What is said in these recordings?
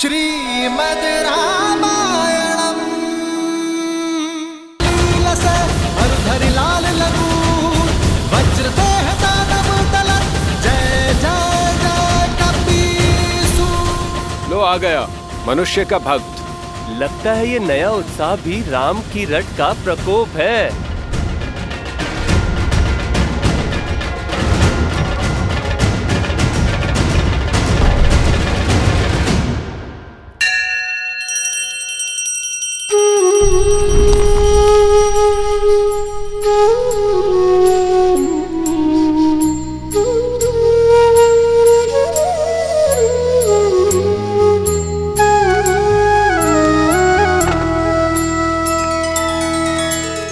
श्रीमद् रामायणम लीलसे हरधरि लाल लघु वज्रदेह दानव दलन जय जय जय कपीसु। लो आ गया मनुष्य का भक्त। लगता है ये नया उत्साह भी राम की रट का प्रकोप है।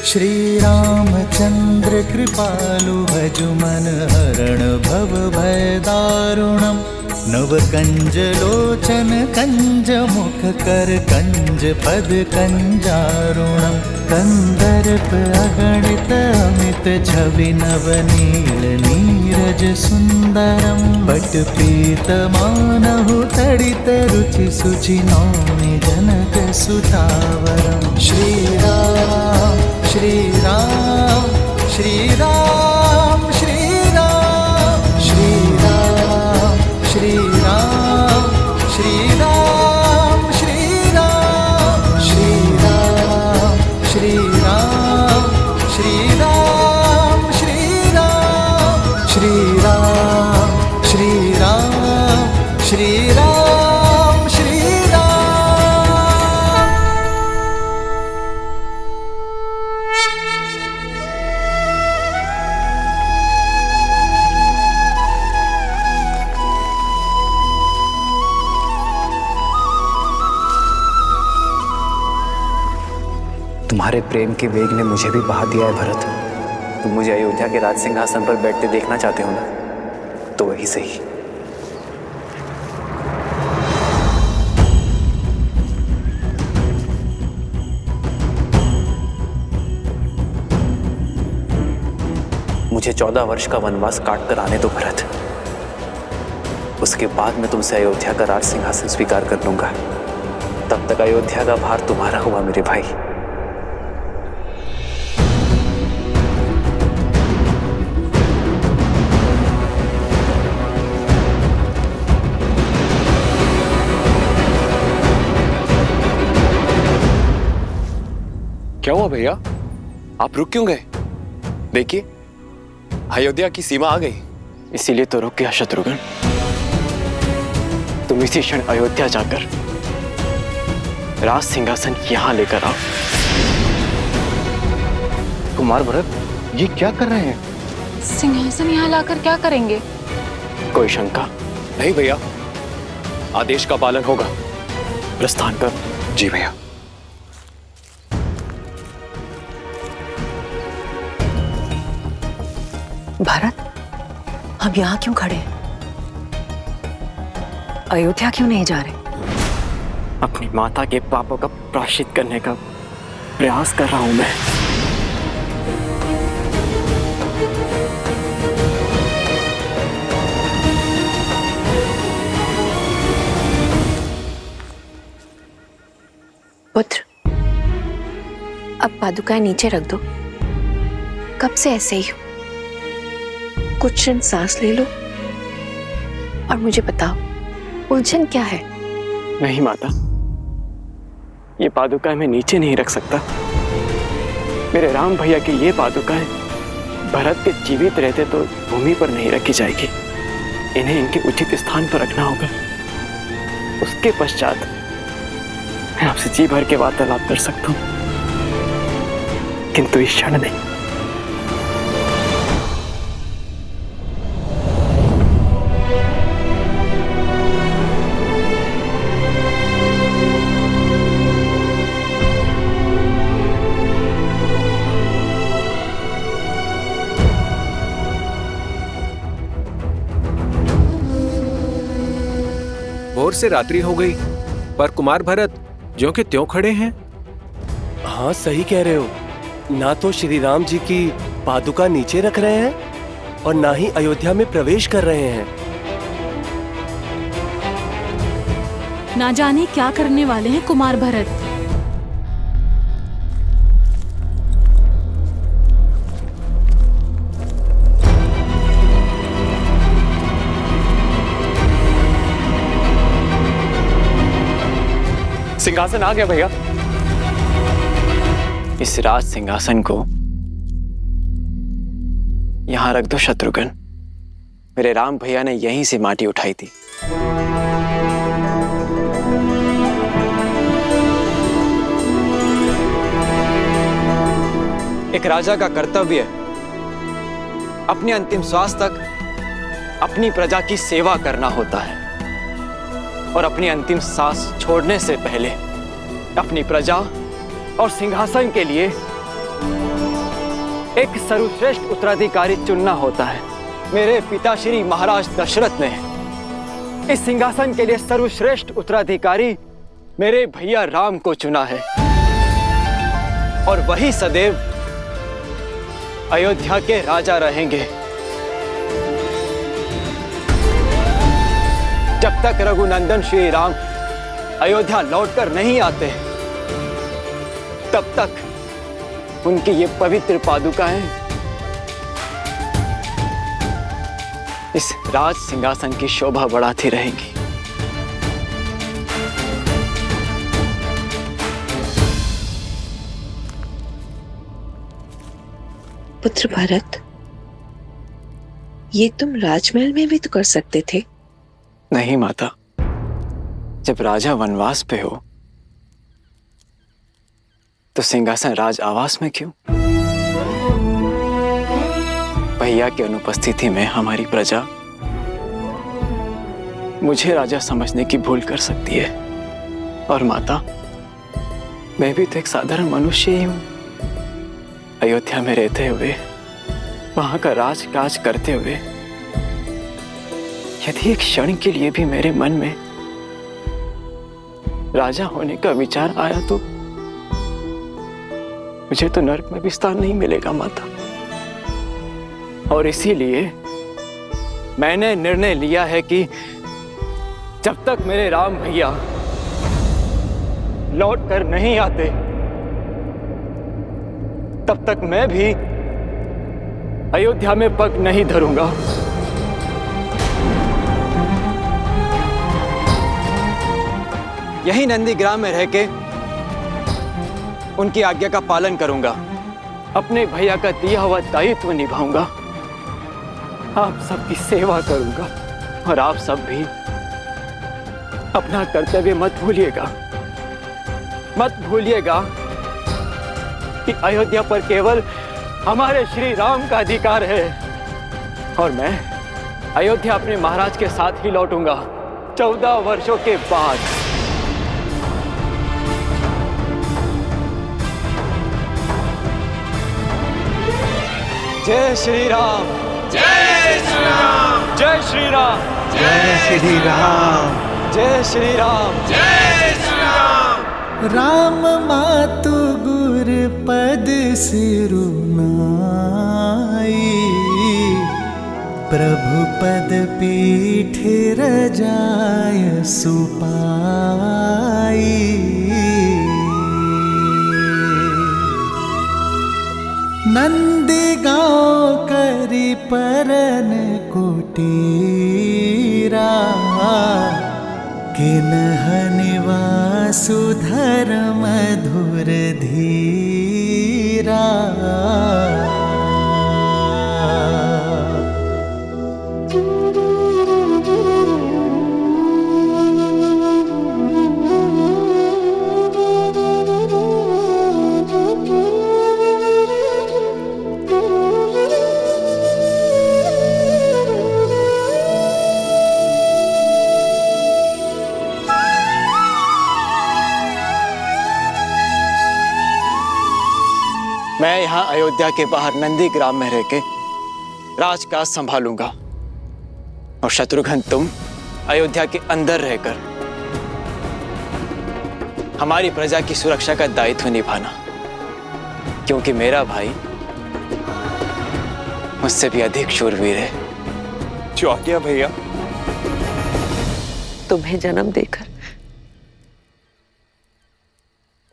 श्री रामचंद्र कृपालु भजु मन हरण भव भय दारुणम नव कंज लोचन कंज मुख कर कंज पद कंजारुणम कंदर्प अगणित अमित छवि नव नील नीरज सुंदरम पट पीत मानहु तड़ित रुचि सुचि नौमि जनक सुतावरम। श्री राम श्री राम श्री राम श्री राम श्री राम श्री राम श्री राम श्री राम श्री राम श्री राम श्री राम श्री राम श्री राम श्री राम श्री राम श्री राम। तुम्हारे प्रेम के वेग ने मुझे भी बहा दिया है भरत। तुम मुझे अयोध्या के राज सिंहासन पर बैठते देखना चाहते हो ना, तो वही सही। मुझे 14 वर्ष का वनवास काट कर आने दो भरत। उसके बाद मैं तुमसे अयोध्या का राज सिंहासन स्वीकार कर लूंगा। तब तक अयोध्या का भार तुम्हारा हुआ मेरे भाई। क्या हुआ भैया, आप रुक क्यों गए? देखिए अयोध्या की सीमा आ गई। इसीलिए तो रुक गया शत्रुघ्न। तुम इसी क्षण अयोध्या जाकर राज सिंहासन यहां लेकर आओ। कुमार भरत, ये क्या कर रहे हैं? सिंहासन यहाँ लाकर क्या करेंगे? कोई शंका? नहीं भैया, आदेश का पालन होगा। प्रस्थान कर। जी भैया। भरत, हम यहाँ क्यों खड़े हैं? अयोध्या क्यों नहीं जा रहे? अपनी माता के पापों का प्रायश्चित करने का प्रयास कर रहा हूं मैं। पुत्र, अब पादुकाएं नीचे रख दो। कब से ऐसे ही हो? कुछ क्षण सांस ले लो और मुझे बताओ, उलझन क्या है? नहीं माता, ये पादुकाएं मैं नीचे नहीं रख सकता। मेरे राम भैया की ये पादुकाएं भरत के जीवित रहते तो भूमि पर नहीं रखी जाएगी। इन्हें इनके उचित स्थान पर रखना होगा। उसके पश्चात मैं आपसे जी भर के वार्तालाप कर सकता हूं, किंतु इस क्षण नहीं। भोर से रात्रि हो गई, पर कुमार भरत ज्यों के त्यों खड़े हैं। हाँ सही कह रहे हो। ना तो श्री राम जी की पादुका नीचे रख रहे हैं और ना ही अयोध्या में प्रवेश कर रहे हैं। ना जाने क्या करने वाले हैं कुमार भरत। सिंहासन आ गया भैया। इस राज सिंहासन को यहां रख दो शत्रुघ्न। मेरे राम भैया ने यहीं से माटी उठाई थी। एक राजा का कर्तव्य अपने अंतिम श्वास तक अपनी प्रजा की सेवा करना होता है और अपनी अंतिम सांस छोड़ने से पहले अपनी प्रजा और सिंहासन के लिए एक सर्वश्रेष्ठ उत्तराधिकारी चुनना होता है। मेरे पिताश्री महाराज दशरथ ने इस सिंहासन के लिए सर्वश्रेष्ठ उत्तराधिकारी मेरे भैया राम को चुना है और वही सदैव अयोध्या के राजा रहेंगे। जब तक रघुनंदन श्री राम अयोध्या लौटकर नहीं आते तब तक उनकी ये पवित्र पादुकाएं इस राज सिंहासन की शोभा बढ़ाती रहेंगी। पुत्र भरत, ये तुम राजमहल में भी तो कर सकते थे। नहीं माता, जब राजा वनवास पे हो तो सिंहासन राज आवास में क्यों? भैया की अनुपस्थिति में हमारी प्रजा मुझे राजा समझने की भूल कर सकती है। और माता, मैं भी तो एक साधारण मनुष्य ही हूं। अयोध्या में रहते हुए, वहां का राजकाज करते हुए, यदि एक क्षण के लिए भी मेरे मन में राजा होने का विचार आया तो मुझे तो नरक में भी स्थान नहीं मिलेगा माता। और इसीलिए मैंने निर्णय लिया है कि जब तक मेरे राम भैया लौट कर नहीं आते तब तक मैं भी अयोध्या में पग नहीं धरूंगा। यही नंदीग्राम में रह के उनकी आज्ञा का पालन करूंगा, अपने भैया का दिया हुआ दायित्व निभाऊंगा, आप सबकी सेवा करूंगा और आप सब भी अपना कर्तव्य मत भूलिएगा। मत भूलिएगा कि अयोध्या पर केवल हमारे श्री राम का अधिकार है और मैं अयोध्या अपने महाराज के साथ ही लौटूंगा 14 वर्षों के बाद। जय श्री राम, जय श्री राम, जय श्री राम, जय श्री राम, जय श्री राम, जय श्री राम। राम मातु गुर पद सिरुनाई, प्रभु पद पीठ रजाय सुपाई। नंदी गाँव करी परन कुटीरा, किन्ह निवासु धर्म मधुर धीरा। मैं यहाँ अयोध्या के बाहर नंदीग्राम में रह के राजकाज संभालूंगा और शत्रुघ्न तुम अयोध्या के अंदर रहकर हमारी प्रजा की सुरक्षा का दायित्व निभाना, क्योंकि मेरा भाई मुझसे भी अधिक शूरवीर है। जो आ गया भैया। तुम्हें जन्म देकर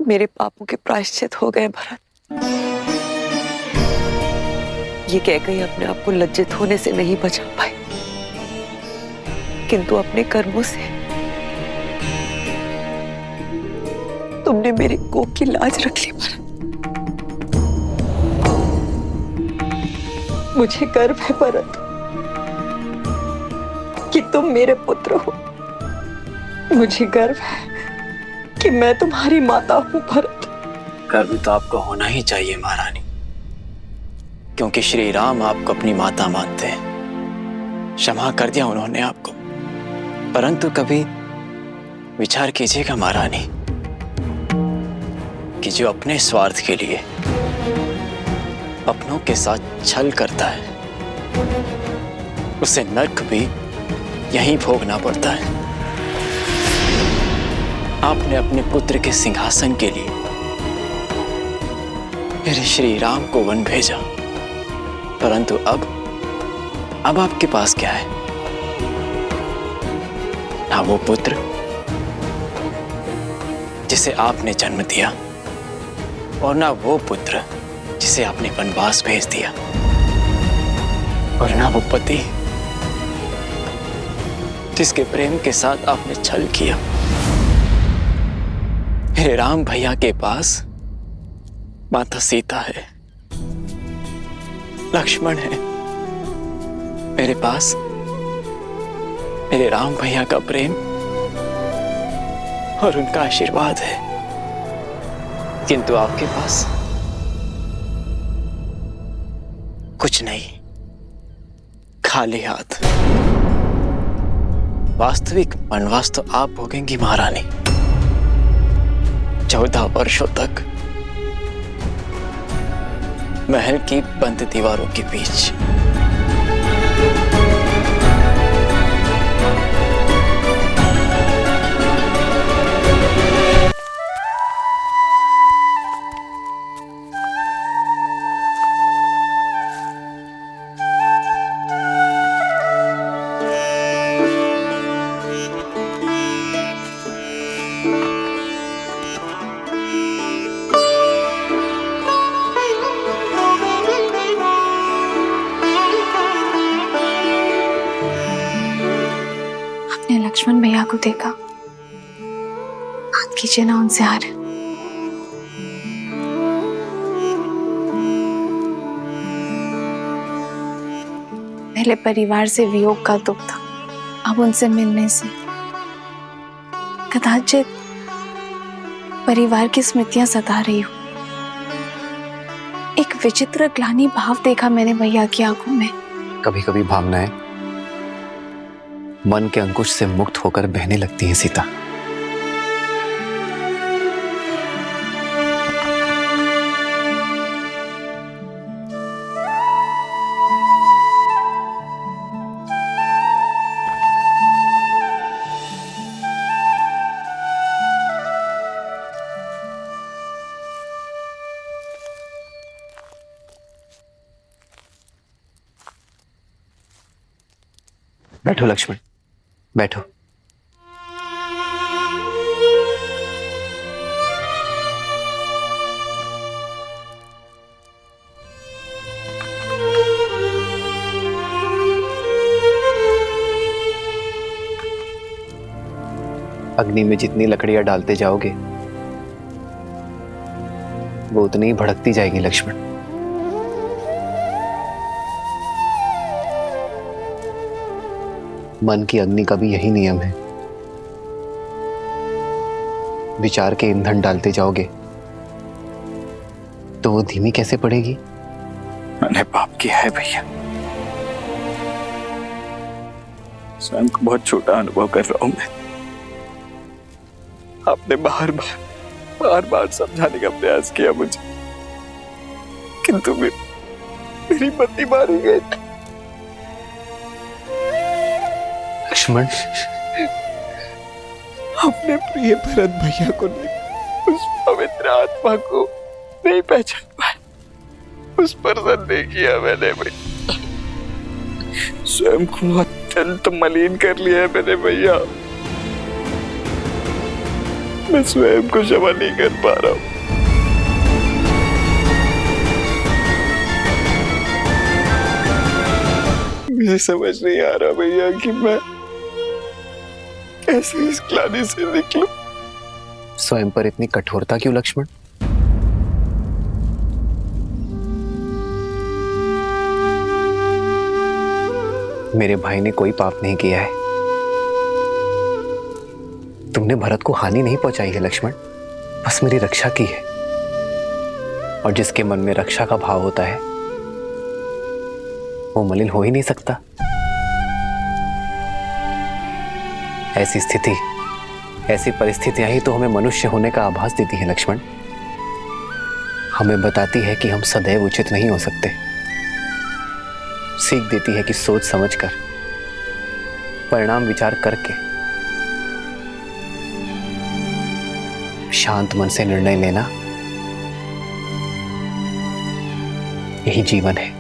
मेरे पापों के प्रायश्चित हो गए भरत। ये कहकर ही अपने आप को लज्जित होने से नहीं बचा पाए, किंतु अपने कर्मों से तुमने मेरे कोख की लाज रख ली भरत। मुझे गर्व है भरत कि तुम मेरे पुत्र हो। मुझे गर्व है कि मैं तुम्हारी माता हूं भरत। गर्व तो आपको होना ही चाहिए महारानी, क्योंकि श्री राम आपको अपनी माता मानते हैं। क्षमा कर दिया उन्होंने आपको, परंतु कभी विचार कीजिएगा महारानी कि जो अपने स्वार्थ के लिए अपनों के साथ छल करता है, उसे नर्क भी यहीं भोगना पड़ता है। आपने अपने पुत्र के सिंहासन के लिए मेरे श्री राम को वन भेजा, परंतु अब आपके पास क्या है? ना वो पुत्र जिसे आपने जन्म दिया, और ना वो पुत्र जिसे आपने वनवास भेज दिया, और ना वो पति जिसके प्रेम के साथ आपने छल किया। मेरे राम भैया के पास माता सीता है, लक्ष्मण है। मेरे पास मेरे राम भैया का प्रेम और उनका आशीर्वाद है, किंतु आपके पास कुछ नहीं, खाली हाथ। वास्तविक वनवास तो आप भोगेंगी महारानी, 14 वर्षों तक महल की बंद दीवारों के बीच। लक्ष्मण भैया को देखा, बात कीजिए ना उनसे यार। पहले परिवार से वियोग का दुख था, अब उनसे मिलने से कदाचित परिवार की स्मृतियां सता रही हो। एक विचित्र ग्लानि भाव देखा मैंने भैया की आंखों में। कभी कभी भावनाएं मन के अंकुश से मुक्त होकर बहने लगती हैं सीता। बैठो लक्ष्मण, बैठो। अग्नि में जितनी लकड़ियां डालते जाओगे वो उतनी ही भड़कती जाएगी लक्ष्मण। मन की अग्नि का भी यही नियम है। विचार के ईंधन डालते जाओगे तो वो धीमी कैसे पड़ेगी? मैंने पाप किया है भैया, स्वयं को बहुत छोटा अनुभव कर रहा हूं मैं। आपने बार बार समझाने का प्रयास किया मुझे, किंतु मेरी मति मारी गई। लक्ष्मण, अपने प्रिय भरत भैया को नहीं, उस पवित्र आत्मा को नहीं पहचान पाए, उस पर संदेह किया मैंने भैया। स्वयं को अत्यंत मलिन कर लिया है मैंने भैया। मैं स्वयं को क्षमा नहीं कर पा रहा हूं। मुझे समझ नहीं आ रहा भैया कि मैं कैसे इस ग्लानि से निकलूं। स्वयं पर इतनी कठोरता क्यों लक्ष्मण? मेरे भाई ने कोई पाप नहीं किया है। तुमने भरत को हानि नहीं पहुंचाई है लक्ष्मण, बस मेरी रक्षा की है। और जिसके मन में रक्षा का भाव होता है वो मलिन हो ही नहीं सकता। ऐसी स्थिति, ऐसी परिस्थितियां ही तो हमें मनुष्य होने का आभास देती है लक्ष्मण। हमें बताती है कि हम सदैव उचित नहीं हो सकते। सीख देती है कि सोच समझकर, परिणाम विचार करके, शांत मन से निर्णय लेना यही जीवन है।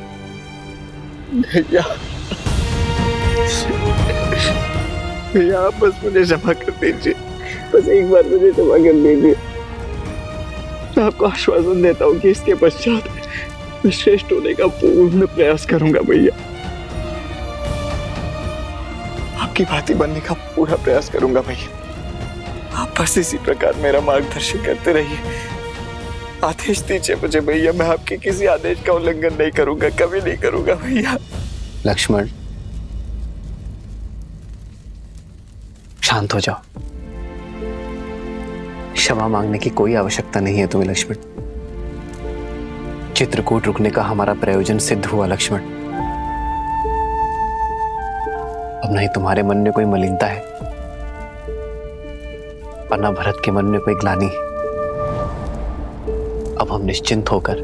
भैया, भैया आप बस मुझे क्षमा कर दीजिए, बस एक बार मुझे क्षमा कर दीजिए। मैं आपको आश्वासन देता हूँ कि इसके पश्चात मैं श्रेष्ठ होने का पूर्ण प्रयास करूंगा भैया। आपकी भांति बनने का पूरा प्रयास करूंगा भैया। आप बस इसी प्रकार मेरा मार्गदर्शन करते रहिए। आदेश दीजिए मुझे भैया, मैं आपके किसी आदेश का उल्लंघन नहीं करूंगा, कभी नहीं करूंगा भैया। लक्ष्मण शांत हो जाओ। क्षमा मांगने की कोई आवश्यकता नहीं है तुम्हें लक्ष्मण। चित्रकूट रुकने का हमारा प्रयोजन सिद्ध हुआ लक्ष्मण। अब नहीं तुम्हारे मन में कोई मलिनता है और न भरत के मन में कोई ग्लानि। अब हम निश्चिंत होकर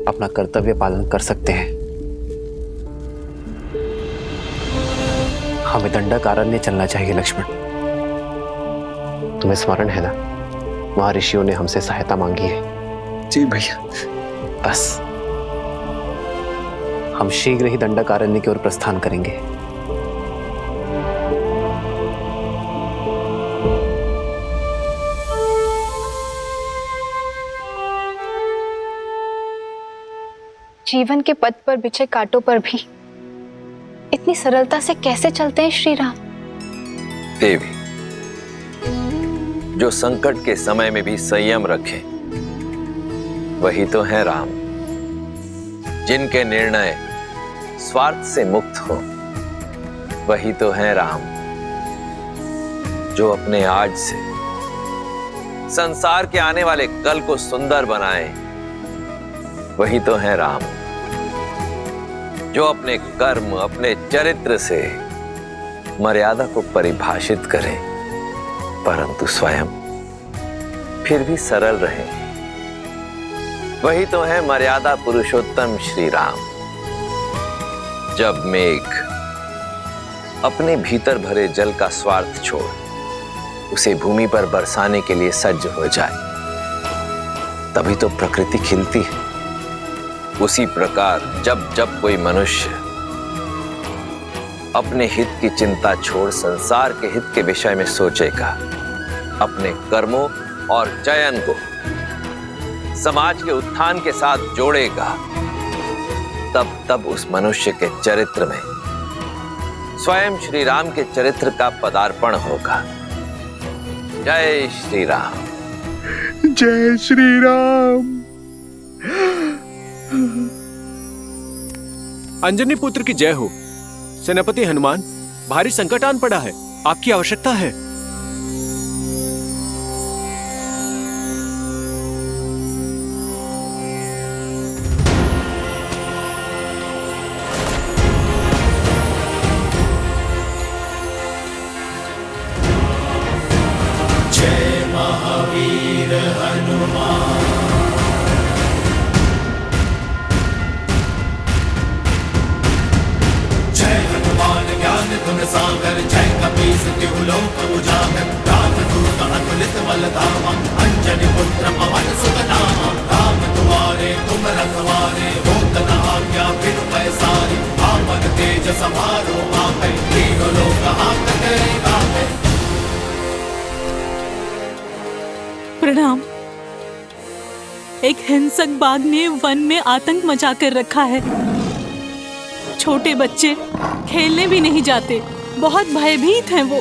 अपना कर्तव्य पालन कर सकते हैं। हमें दंडकारण्य चलना चाहिए लक्ष्मण। तुम्हें स्मरण है ना, वहां ऋषियों ने हमसे सहायता मांगी है। जी भैया। बस हम शीघ्र ही दंडकारण्य की ओर प्रस्थान करेंगे। जीवन के पथ पर बिछे कांटों पर भी इतनी सरलता से कैसे चलते हैं श्री राम? देवी, जो संकट के समय में भी संयम रखें वही तो है राम। जिनके निर्णय स्वार्थ से मुक्त हो वही तो है राम। जो अपने आज से संसार के आने वाले कल को सुंदर बनाए वही तो है राम। जो अपने कर्म, अपने चरित्र से मर्यादा को परिभाषित करे परंतु स्वयं फिर भी सरल रहे वही तो है मर्यादा पुरुषोत्तम श्री राम। जब मेघ अपने भीतर भरे जल का स्वार्थ छोड़ उसे भूमि पर बरसाने के लिए सज्ज हो जाए तभी तो प्रकृति खिलती है। उसी प्रकार जब जब कोई मनुष्य अपने हित की चिंता छोड़ संसार के हित के विषय में सोचेगा, अपने कर्मों और चयन को समाज के उत्थान के साथ जोड़ेगा, तब तब उस मनुष्य के चरित्र में स्वयं श्री राम के चरित्र का पदार्पण होगा। जय श्री राम। जय श्री राम। अंजनी पुत्र की जय हो। सेनापति हनुमान, भारी संकट आन पड़ा है, आपकी आवश्यकता है। जय महावीर हनुमान। सागर जय कपीस तिहुलोक उजागर रामदूत अतुलित बलधामा अंजनी पुत्र पवन सुत नामा। राम दुआरे तुम रखवारे होत न आज्ञा बिन पैसारी। आपन तेज समारो आपै तीनों लोक हाथ करे गावे। प्रणाम। एक हिंसक बाघ ने वन में आतंक मचा कर रखा है। छोटे बच्चे खेलने भी नहीं जाते, बहुत भयभीत हैं वो।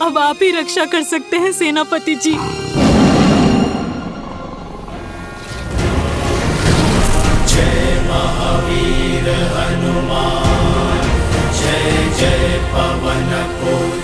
अब आप ही रक्षा कर सकते हैं सेनापति जी। जय महावीर हनुमान, जय जय पवन पुत्र